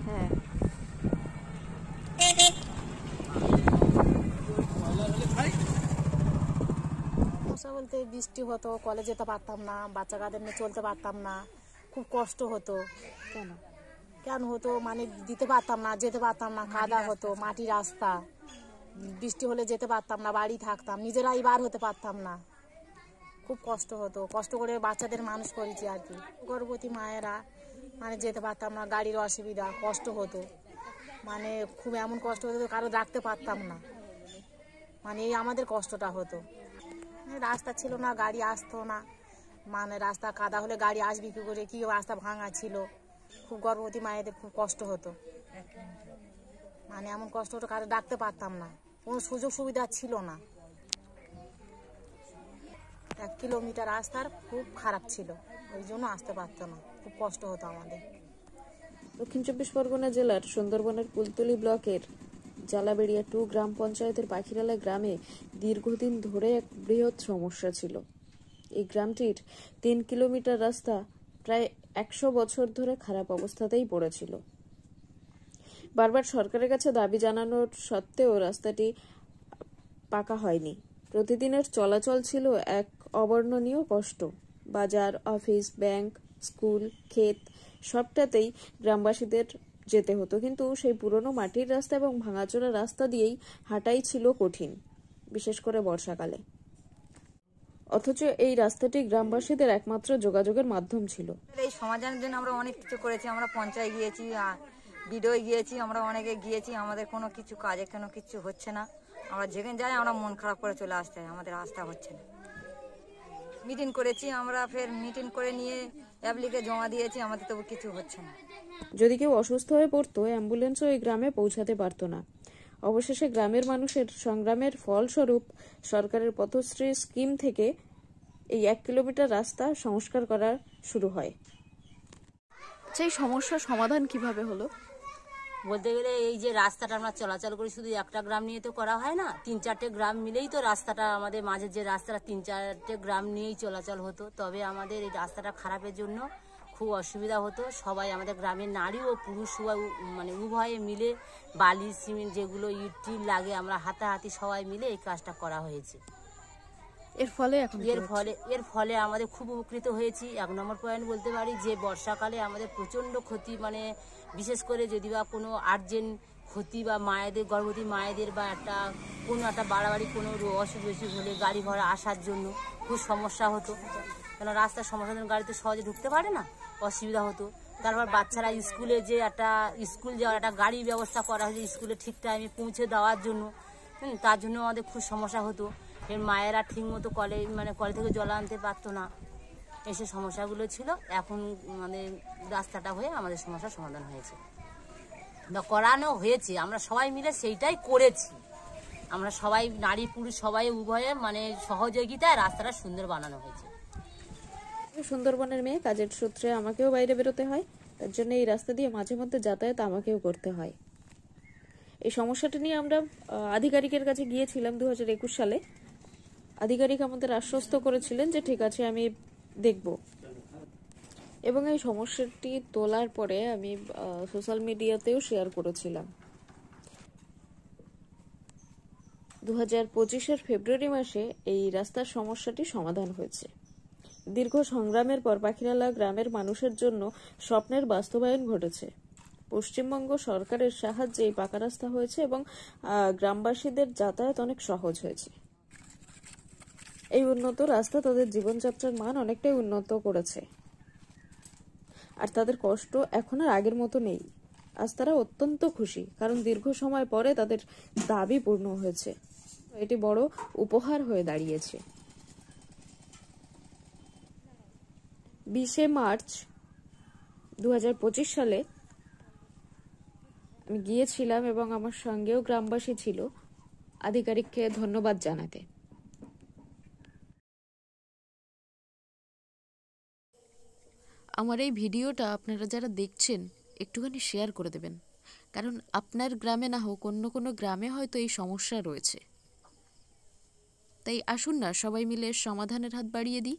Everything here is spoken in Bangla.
হ্যাঁ, বলতে বৃষ্টি হতো, কলেজে যেতে পারতাম না, বাচ্চা কাদের নিয়ে চলতে পারতাম না, খুব কষ্ট হতো। কেন কেন হতো মানে দিতে পারতাম না, যেতে পারতাম না, কাদা হতো, মাটি রাস্তা, বৃষ্টি হলে যেতে পারতাম না, বাড়ি থাকতাম, নিজেরাই বার হতে পারতাম না, খুব কষ্ট হতো। কষ্ট করে বাচ্চাদের মানুষ করেছি আর কি। গর্ভবতী মায়েরা মানে যেতে পারতাম না, গাড়ির অসুবিধা, কষ্ট হতো, মানে খুব এমন কষ্ট হতো কারো রাখতে পারতাম না, মানে এই আমাদের কষ্টটা হতো। রাস্তা ছিল না, গাড়ি আসতো না, মানে রাস্তা কাদা হলে গাড়ি আসবে কী করে, কী রাস্তা ভাঙা ছিল, খুব গর্ভবতী মায়েদের খুব কষ্ট হতো, মানে এমন কষ্ট হতো কারো ডাকতে পারতাম না, কোনো সুযোগ সুবিধা ছিল না। 1 কিলোমিটার রাস্তার খুব খারাপ ছিল, ওই জন্য আসতে পারতো না, খুব কষ্ট হতো আমাদের। দক্ষিণ চব্বিশ পরগনা জেলার সুন্দরবনের কুলতলি ব্লকের জালাবেড়িয়া 2 গ্রাম পঞ্চায়েতের পাখিরালা গ্রামে দীর্ঘদিন ধরে এক বৃহৎ সমস্যা ছিল। এই গ্রামটির 3 কিলোমিটার রাস্তা প্রায় 100 বছর ধরে খারাপ অবস্থাতেই পড়েছিল। বারবার সরকারের কাছে দাবি জানানোর সত্ত্বেও রাস্তাটি পাকা হয়নি। প্রতিদিনের চলাচল ছিল এক অবর্ণনীয় কষ্ট। বাজার, অফিস, ব্যাংক, স্কুল, ক্ষেত সবটাতেই গ্রামবাসীদের যেতে হতো, কিন্তু সেই পুরনো মাটির রাস্তা এবং ভাঙাচোরা রাস্তা দিয়েই হাঁটাই ছিল কঠিন, বিশেষ করে বর্ষাকালে। অথচ এই রাস্তাটি গ্রামবাসীদের একমাত্র যোগাযোগের মাধ্যম ছিল। এই সমাধানের জন্য আমরা অনেক কিছু করেছি, আমরা পঞ্চায়েত গিয়েছি, বিডিও গিয়েছি, আমরা অনেকে গিয়েছি, আমাদের কোনো কিছু কাজে কোনো কিছু হচ্ছে না। আমরা যেখানে যাই আমরা মন খারাপ করে চলে আসতে হয়, আমাদের রাস্তা হচ্ছে না। মিটিং করেছি আমরা, ফের মিটিং করে নিয়ে অ্যাপ্লিকে জমা দিয়েছি, আমাদের তবু কিছু হচ্ছে না। যদি কেউ অসুস্থ হয়ে পড়তো, অ্যাম্বুলেন্সও এই গ্রামে পৌঁছাতে পারত না। অবশেষে গ্রামের মানুষের সংগ্রামের ফলস্বরূপ সরকারের পথশ্রী স্কিম থেকে এই 1 কিলোমিটার রাস্তা সংস্কার করা শুরু হয়। সেই সমস্যার সমাধান কিভাবে হলো? বলতে গেলে এই যে রাস্তাটা আমরা চলাচল করি, শুধু একটা গ্রাম নিয়ে তো করা হয় না, 3-4টে গ্রাম মিলেই তো রাস্তাটা, আমাদের মাঝে যে রাস্তাটা 3-4টে গ্রাম নিয়েই চলাচল হতো। তবে আমাদের এই রাস্তাটা খারাপের জন্য খুব অসুবিধা হতো। সবাই আমাদের গ্রামের নারী ও পুরুষ মানে উভয়ে মিলে বালি সিমেন্ট যেগুলো ইট টিট লাগে, আমরা হাতাহাতি সবাই মিলে এই কাজটা করা হয়েছে। এর ফলে আমাদের খুব উপকৃত হয়েছি। 1 নম্বর পয়েন্ট বলতে পারি যে বর্ষাকালে আমাদের প্রচণ্ড ক্ষতি, মানে বিশেষ করে যদি বা কোনো আর্জেন্ট ক্ষতি বা মায়েদের, গর্ভবতী মায়েদের বা কোনো একটা বাড়াবাড়ি কোনো অসুখ বিসুখ হলে গাড়ি ঘোড়া আসার জন্য খুব সমস্যা হতো, কেন রাস্তার সমস্যার জন্য গাড়িতে সহজে ঢুকতে পারে না, অসুবিধা হতো। তারপর বাচ্চারা স্কুলে যে স্কুল যাওয়ার একটা গাড়ির ব্যবস্থা করা হয়েছে স্কুলে ঠিক টাইমে পৌঁছে দেওয়ার জন্য, তার জন্য আমাদের খুব সমস্যা হতো। এর মায়েরা ঠিক মতো কলে থেকে জল আনতে পারতো না, এসব সমস্যাগুলো ছিল। এখন মানে রাস্তাটা হয়ে আমাদের সমস্যার সমাধান হয়েছে বা করানো হয়েছে, আমরা সবাই মিলে সেইটাই করেছি। আমরা সবাই, নারী পুরুষ সবাই উভয়ে মানে সহযোগিতায় রাস্তাটা সুন্দর বানানো হয়েছে। সুন্দরবনের মেয়ে, কাজের সূত্রে আমাকেও বাইরে বেরোতে হয়, তার জন্য এই রাস্তা দিয়ে মাঝে মধ্যে যাতায়াত আমাকেও করতে হয়। এই সমস্যাটা নিয়ে আমরা আধিকারিকের কাছে গিয়েছিলাম 2021 সালে। আধিকারিক আমাদের আশ্বস্ত করেছিলেন যে ঠিক আছে, আমি দেখব। এবং এই সমস্যাটি তোলার পরে আমি সোশ্যাল মিডিয়াতেও শেয়ার করেছিলাম। 2025-এর ফেব্রুয়ারি মাসে এই রাস্তার সমস্যাটি সমাধান হয়েছে। দীর্ঘ সংগ্রামের পর পাখিরালা গ্রামের মানুষের জন্য স্বপ্নের বাস্তবায়ন ঘটেছে। পশ্চিমবঙ্গ সরকারের সাহায্যে এই পাকা রাস্তা হয়েছে এবং গ্রামবাসীদের যাতায়াত অনেক সহজ হয়েছে। এই উন্নত রাস্তা তাদের জীবনযাত্রার মান অনেকটাই উন্নত করেছে, আর তাদের কষ্ট এখন আর আগের মতো নেই। আজ তারা অত্যন্ত খুশি, কারণ দীর্ঘ সময় পরে তাদের দাবি পূর্ণ হয়েছে। এটি বড় উপহার হয়ে দাঁড়িয়েছে। 20 মার্চ 2025 সালে আমি গিয়েছিলাম এবং আমার সঙ্গেও গ্রামবাসী ছিল আধিকারিককে ধন্যবাদ জানাতে। আমার এই ভিডিওটা আপনারা যারা দেখছেন একটুখানি শেয়ার করে দেবেন, কারণ আপনার গ্রামে না হোক অন্য কোনো গ্রামে হয়তো এই সমস্যা রয়েছে। তাই আসুন না সবাই মিলে সমাধানের হাত বাড়িয়ে দিই।